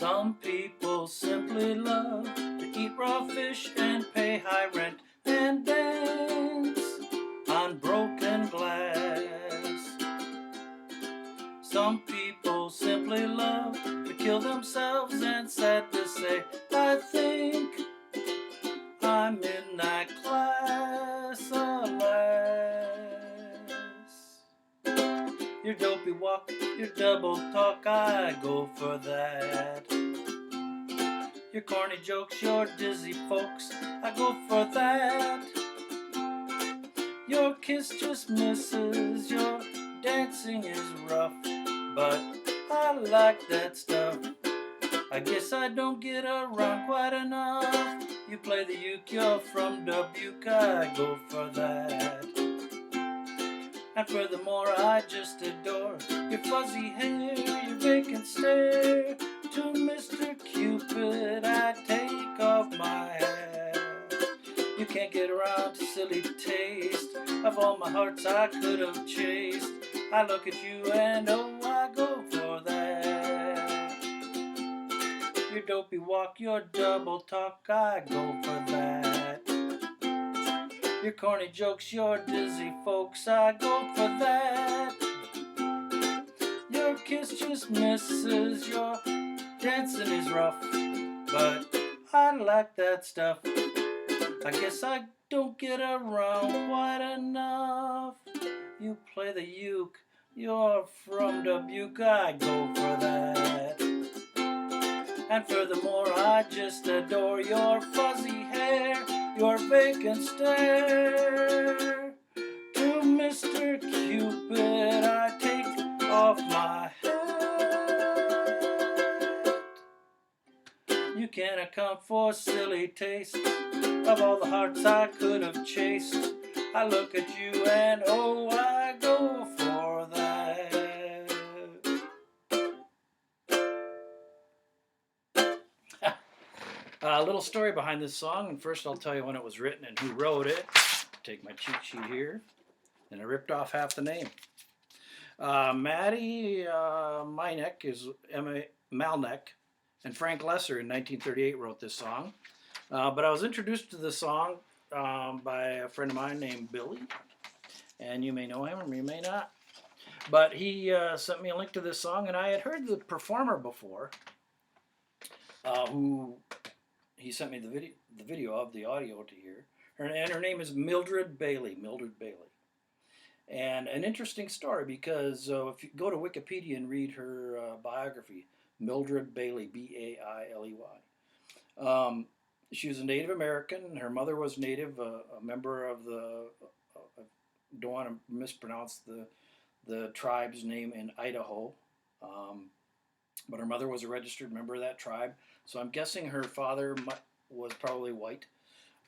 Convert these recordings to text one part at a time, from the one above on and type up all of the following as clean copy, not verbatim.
Some people simply love to eat raw fish and pay high rent and dance on broken glass. Some people simply love to kill themselves, and sad to say, I think I'm in that class, alas. Your dopey walk, your double talk, I go for that. Your corny jokes, your dizzy folks, I go for that. Your kiss just misses, your dancing is rough, but I like that stuff. I guess I don't get around quite enough. You play the uke, you're from Dubuque, I go for that. And furthermore, I just adore your fuzzy hair, your vacant stare. To Mr. Cupid, I take off my hat. You can't get around to silly taste. Of all my hearts I could have chased, I look at you and oh, I go for that. Your dopey walk, your double talk, I go for that. Your corny jokes, your dizzy folks, I go for that. Your kiss just misses, your dancing is rough, but I like that stuff. I guess I don't get around quite enough. You play the uke, you're from Dubuque, I go for that. And furthermore, I just adore your fuzzy hair, your vacant stare. To Mr. Cupid, I take off my hat. You can't account for silly taste. Of all the hearts I could have chased, I look at you and oh, I go for that. A little story behind this song, and first I'll tell you when it was written and who wrote it. Take my cheat sheet here, and I ripped off half the name. Marty Malneck is Malneck, and Frank Loesser in 1938 wrote this song. But I was introduced to the song by a friend of mine named Billy, and you may know him or you may not. But he sent me a link to this song, and I had heard the performer before, who he sent me the video of the audio to hear. Her name is Mildred Bailey. And an interesting story because if you go to Wikipedia and read her biography, Mildred Bailey, B-A-I-L-E-Y. She was a Native American. Her mother was Native, a member of the, don't want to mispronounce the tribe's name in Idaho. But her mother was a registered member of that tribe. So I'm guessing her father was probably white.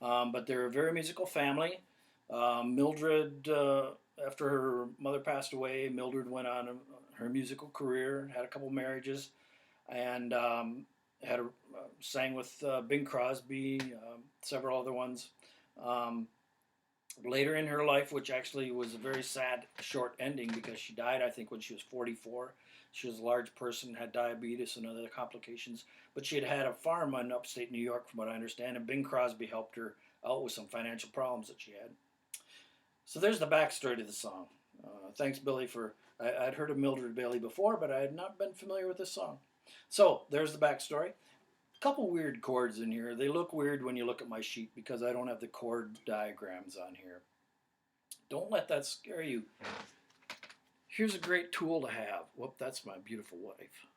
But they're a very musical family. Mildred, after her mother passed away, Mildred went on her musical career, had a couple marriages, and sang with Bing Crosby, several other ones. Later in her life, which actually was a very sad, short ending because she died, I think, when she was 44. She was a large person, had diabetes and other complications, but she had a farm in upstate New York, from what I understand, and Bing Crosby helped her out with some financial problems that she had. So there's the backstory to the song. Thanks, Billy, for... I'd heard of Mildred Bailey before, but I had not been familiar with this song. So there's the backstory. A couple weird chords in here. They look weird when you look at my sheet because I don't have the chord diagrams on here. Don't let that scare you. Here's a great tool to have. Whoop, that's my beautiful wife.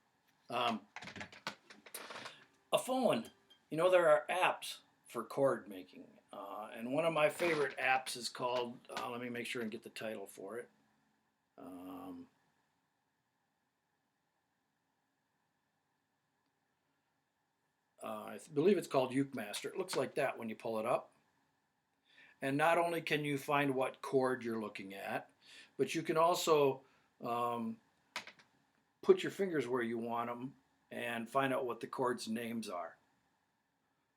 A phone. You know, there are apps for chord making. And one of my favorite apps is called, let me make sure and get the title for it. I believe it's called Ukemaster. It looks like that when you pull it up. And not only can you find what chord you're looking at, but you can also put your fingers where you want them and find out what the chords' names are.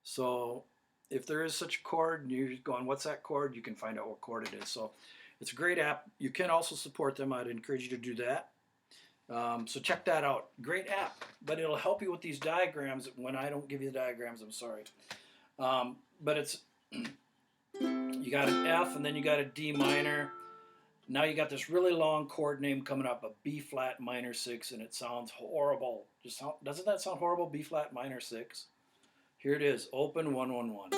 So if there is such a chord and you're going, what's that chord? You can find out what chord it is. So it's a great app. You can also support them. I'd encourage you to do that. So check that out. Great app, but it'll help you with these diagrams. When I don't give you the diagrams, I'm sorry. But it's you got an F and then you got a D minor. Now you got this really long chord name coming up, a B flat minor 6, and it sounds horrible. Doesn't that sound horrible? B flat minor 6. Here it is, open 1 1 1.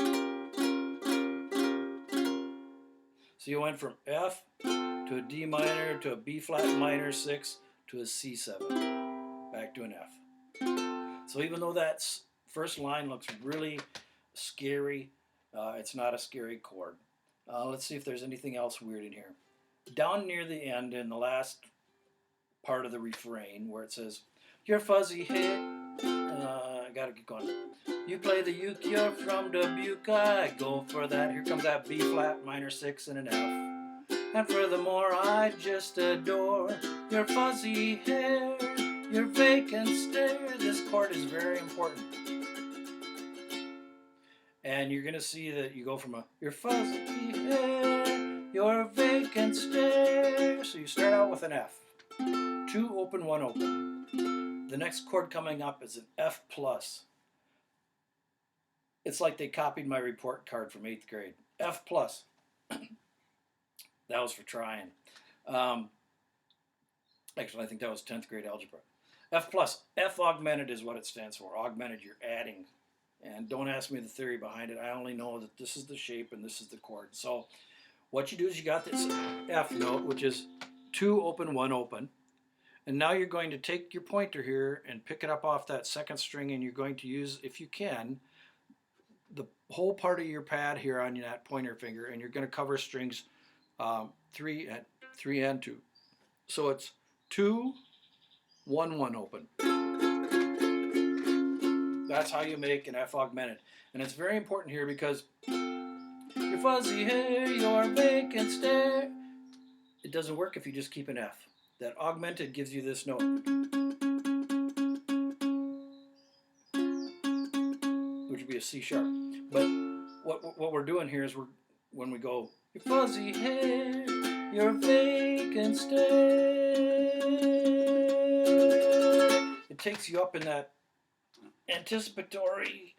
So you went from F to a D minor to a B flat minor 6 to a C7, back to an F. So even though that first line looks really scary, it's not a scary chord. Let's see if there's anything else weird in here. Down near the end, in the last part of the refrain, where it says, "Your fuzzy head," I gotta get going. "You play the uke, you're from Dubuque, I go for that." Here comes that B flat minor 6 and an F. "And furthermore, I just adore your fuzzy hair, your vacant stare." This chord is very important. And you're going to see that you go from your fuzzy hair, your vacant stare. So you start out with an F. 2 open, 1 open. The next chord coming up is an F plus. It's like they copied my report card from 8th grade. F plus. That was for trying. Actually, I think that was 10th grade algebra. F plus. F augmented is what it stands for. Augmented, you're adding. And don't ask me the theory behind it. I only know that this is the shape and this is the chord. So what you do is you got this F note, which is 2 open, 1 open. And now you're going to take your pointer here and pick it up off that second string, and you're going to use, if you can, the whole part of your pad here on that pointer finger, and you're going to cover strings 3 and 2. So it's 2, 1, 1 open. That's how you make an F augmented. And it's very important here because your fuzzy hair, your vacant stare. It doesn't work if you just keep an F. That augmented gives you this note, which would be a C sharp. But what we're doing here is when we go, your fuzzy hair, your vacant stare, it takes you up in that anticipatory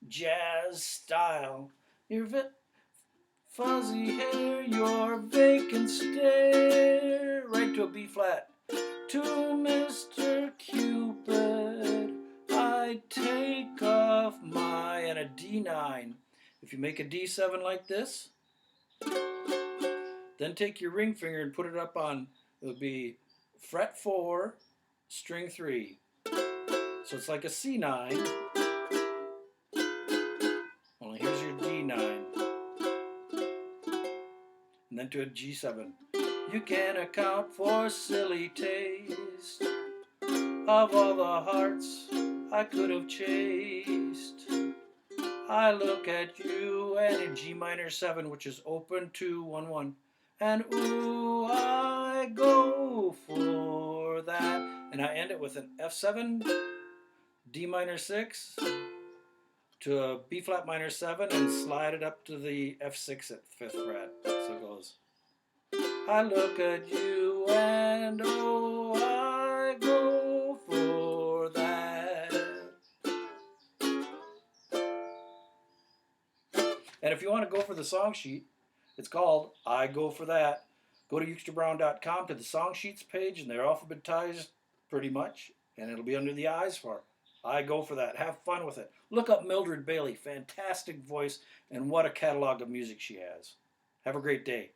jazz style. Your fuzzy hair, your vacant stare, right to a B flat. To Mr. Cupid, I take off my, and a D9. If you make a D7 like this, then take your ring finger and put it up on, it would be fret 4, string 3. So it's like a C9, only here's your D9, and then to a G7. You can account for silly taste of all the hearts I could have chased. I look at you, and in G minor 7, which is open 2, 1, 1, and ooh, I go for that. And I end it with an F7, D minor 6 to a B flat minor 7, and slide it up to the F6 at 5th fret. So it goes, I look at you and oh, I go for that. And if you want to go for the song sheet, it's called I Go For That. Go to UkesterBrown.com to the song sheets page, and they're alphabetized pretty much, and it'll be under the I's for I Go For That. Have fun with it. Look up Mildred Bailey. Fantastic voice, and what a catalog of music she has. Have a great day.